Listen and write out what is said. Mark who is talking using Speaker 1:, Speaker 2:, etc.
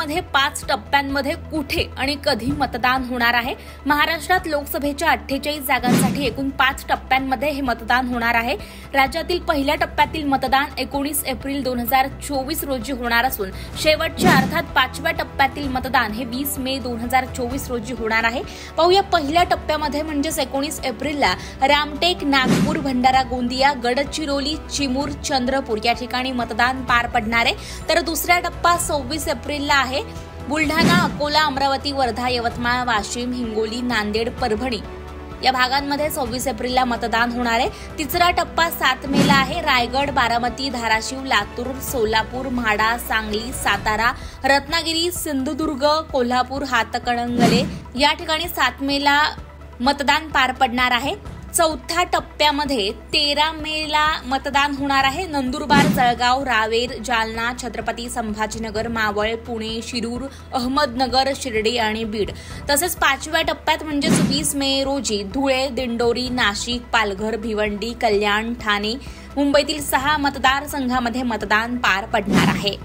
Speaker 1: राज्यामध्ये 5 टप्प्यांमध्ये कुठे आणि कधी मतदान होणार आहे। महाराष्ट्रात लोकसभेच्या 48 जागांसाठी एकूण 5 टप्प्यांमध्ये हे मतदान होणार आहे। राज्यातील पहिल्या टप्प्यातील मतदान 19 एप्रिल 2024 रोजी होणार असून शेवटच्या अर्थात 5व्या टप्प्यातील मतदान हे 20 मे 2024 रोजी होणार आहे। पाहूया पहिल्या टप्प्यामध्ये म्हणजे 19 एप्रिलला रामटेक, नागपूर, भंडारा, गोंदिया, गडचिरोली, चिमूर, चंद्रपूर या ठिकाणी मतदान पार पडणार आहे। तर दुसरा टप्पा 26 एप्रिलला आहे। बुलढाणा, अकोला, अमरावती, वर्धा, यवतमाळ, वाशिम, हिंगोली, नांदेड, परभणी या भागांमध्ये 26 एप्रिलला मतदान होणार आहे। तिसरा टप्पा 7 मेला आहे। रायगड, बारामती, धाराशिव, लातूर, सोलापूर, म्हाडा, सांगली, सातारा, रत्नागिरी, सिंधुदुर्ग, कोल्हापूर, हातकणंगले या ठिकाणी 7 मेला मतदान पार पडणार आहे। चौथ्या टप्प्यामध्ये 13 मेला मतदान होणार आहे। नंदुरबार, जळगाव, रावेर, जालना, छत्रपती संभाजीनगर, मावळ, पुणे, शिरूर, अहमदनगर, शिर्डी आणि बीड। तसेच 5व्या टप्प्यात म्हणजे 20 मे रोजी धुळे, दिंडोरी, नाशिक, पालघर, भिवंडी, कल्याण, ठाणे, मुंबईतील 6 मतदारसंघामध्ये मतदान पार पडणार आहे।